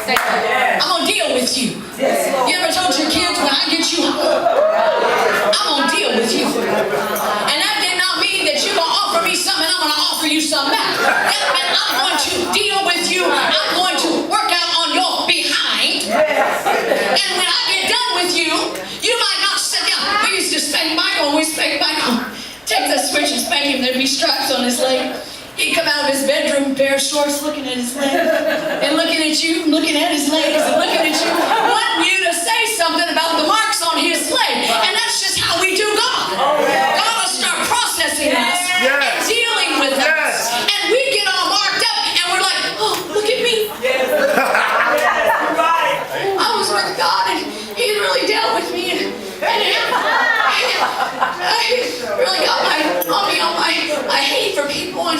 I'm going to deal with you. You ever told your kids, when I get you home, I'm going to deal with you. And that did not mean that you're going to offer me something, I'm going to offer you something back. That meant I'm going to deal with you. I'm going to work out on your behind. And when I get done with you, you might not sit down. We used to spank Michael, and we spanked Michael. Take the switch and spank him, there'd be stripes on his leg. He'd come out of his bedroom, pair of shorts, looking at his legs, and looking at you, looking at his legs, and looking at you, wanting you to say something about the marks on his leg. And that's just how we do God. God will start processing us and dealing with us. And we get all marked up, and we're like, oh, look at me. I was with God, and He really dealt with me. And I really got my hate for people, and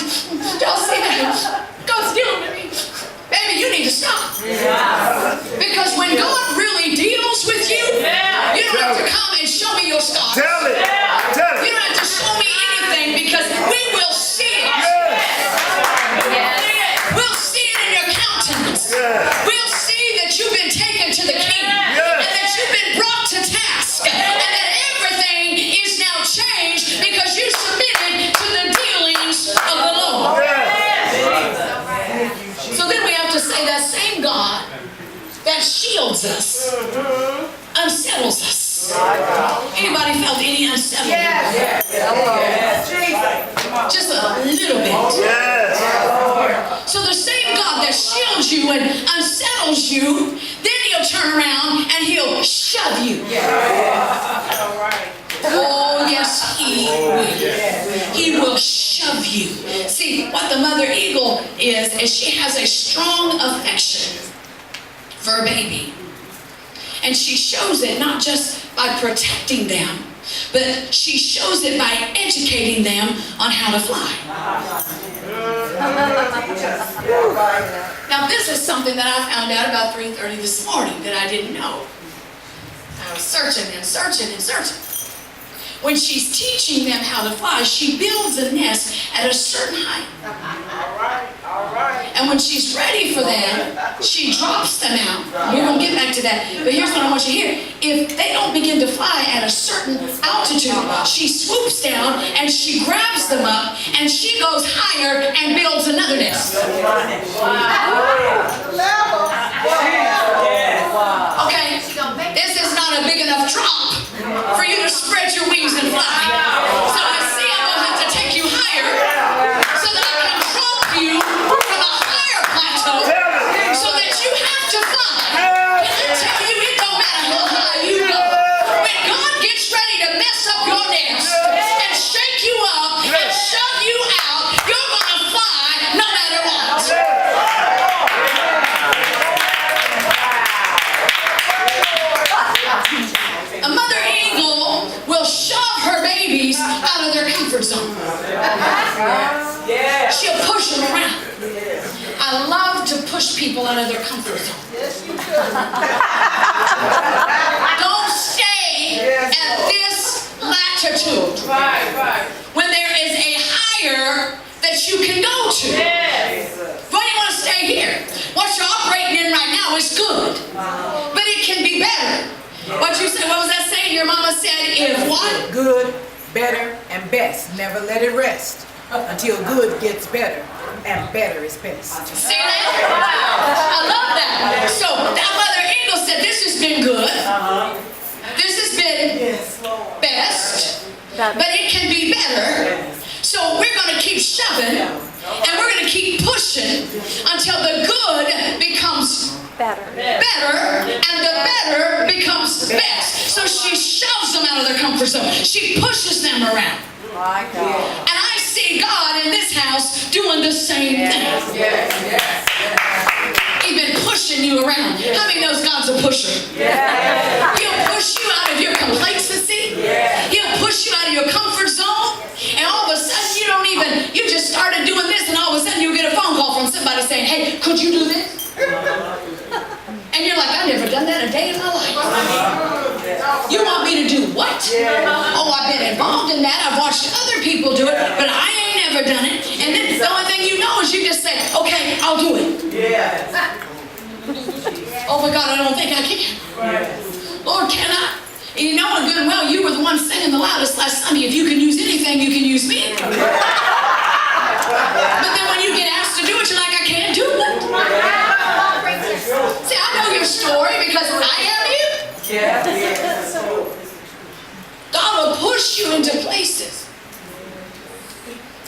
y'all see that God's dealing with me. Baby, you need to stop. Because when God really deals with you, you don't have to come and show me your scars. Tell it. You don't have to show me anything, because we will see it. We'll see it in your countenance. We'll see that you've been taken to the King, and that you've been brought to task, and that everything is now changed because you submitted to the dealings of the Lord. So then we have to say that same God that shields us unsettles us. Anybody felt any unsettlement? Just a little bit. So the same God that shields you and unsettles you, then He'll turn around and He'll shove you. Oh, yes, He will. He will shove you. See, what the mother eagle is she has a strong affection for a baby. And she shows it not just by protecting them, but she shows it by educating them on how to fly. Now, this is something that I found out about 3:30 this morning that I didn't know. I was searching and searching and searching. When she's teaching them how to fly, she builds a nest at a certain height. All right. And when she's ready for them, she drops them out. We're going to get back to that. But here's what I want you to hear. If they don't begin to fly at a certain altitude, she swoops down and she grabs them up and she goes higher and builds another nest. Okay, this is not a big enough drop for you to spread your wings and fly. So I see I'm going to have to take you higher so that I can drop you from a higher plateau so that you have to fly. Can I tell you, it don't matter how high you go. When God gets ready to mess up your nest and shake you up and shove you out, you're going to fly no matter what. A mother eagle will shove her babies out of their comfort zone. She'll push them around. I love to push people out of their comfort zone. Don't stay at this latitude when there is a higher that you can go to. Why do you want to stay here? What you're operating in right now is good, but it can be better. What you said? What was that saying? Your mama said, "If what? Good, better, and best. Never let it rest until good gets better, and better is best." See that? I love that. So that mother eagle said, "This has been good. This has been best, but it can be better. So we're going to keep shoving, and we're going to keep pushing until the good becomes better, and the better becomes best." So she shoves them out of their comfort zone. She pushes them around. And I see God in this house doing the same thing. He's been pushing you around. How many knows God's a pusher? He'll push you out of your complacency. He'll push you out of your comfort zone. And all of a sudden you just started doing this, and all of a sudden you get a phone call from somebody saying, "Hey, could you do this?" And you're like, "I've never done that a day in my life." You want me to do what? Oh, I've been involved in that. I've watched other people do it, but I ain't never done it. And then the only thing you know is you just say, "Okay, I'll do it." but God, I don't think I can. Lord, can I? And you know good and well, you were the one singing the loudest last Sunday. If you can use anything, you can use me. But then when you get asked to do it, you're like, I can't do it. See, I know your story because I am you. God will push you into places.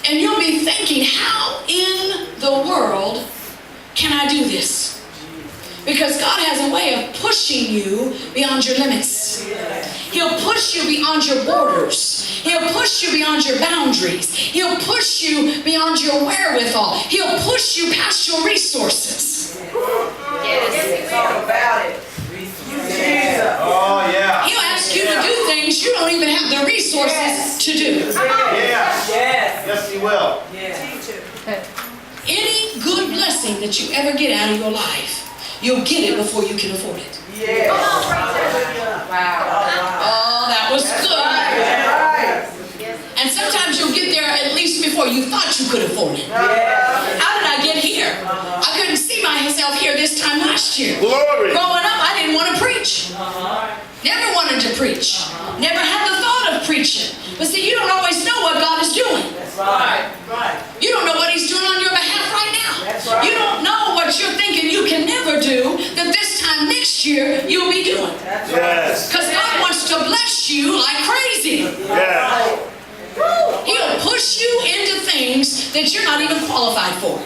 And you'll be thinking, how in the world can I do this? Because God has a way of pushing you beyond your limits. He'll push you beyond your borders. He'll push you beyond your boundaries. He'll push you beyond your wherewithal. He'll push you past your resources. Yes, talk about it. Oh, yeah. He'll ask you to do things you don't even have the resources to do. Yes, he will. Any good blessing that you ever get out of your life, you'll get it before you can afford it. Oh, that was good. And sometimes you'll get there at least before you thought you could afford it. How did I get here? I couldn't see myself here this time last year. Glory. Growing up, I didn't want to preach. Never wanted to preach. Never had the thought of preaching. But see, you don't always know what God is doing. You don't know what He's doing on your behalf right now. You don't know what you're thinking you can never do that this time next year you'll be doing. Yes. Because God wants to bless you like crazy. Yes. He'll push you into things that you're not even qualified for.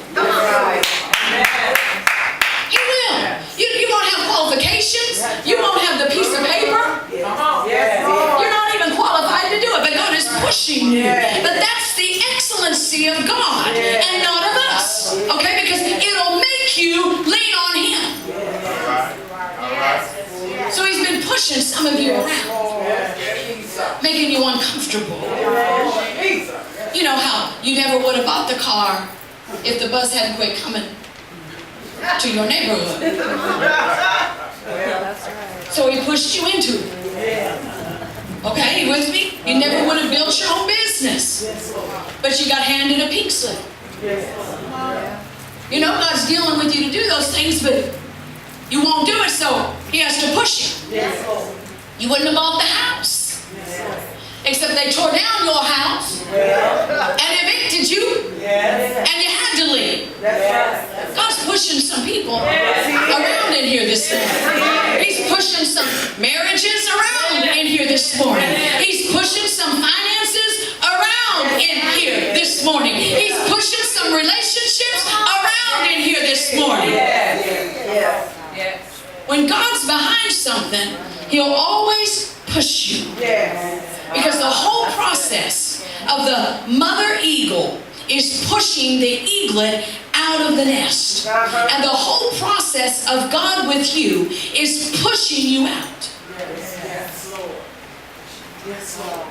He will. You won't have qualifications. You won't have the piece of paper. You're not even qualified to do it, but God is pushing you. But that's the excellency of God and not of us. Okay? Because it'll make you lean on Him. So He's been pushing some of you around, making you uncomfortable. You know how you never would have bought the car if the bus hadn't quit coming to your neighborhood. So He pushed you into it. Okay, you with me? You never would have built your own business, but you got handed a pink slip. You know God's dealing with you to do those things, but you won't do it, so He has to push you. You wouldn't have bought the house, except they tore down your house and evicted you, and you had to leave. God's pushing some people around in here this morning. He's pushing some marriages around in here this morning. He's pushing some finances around in here this morning. He's pushing some relationships around in here this morning. When God's behind something, He'll always push you. Because the whole process of the mother eagle is pushing the eaglet out of the nest. And the whole process of God with you is pushing you out. Yes, Lord. Yes, Lord.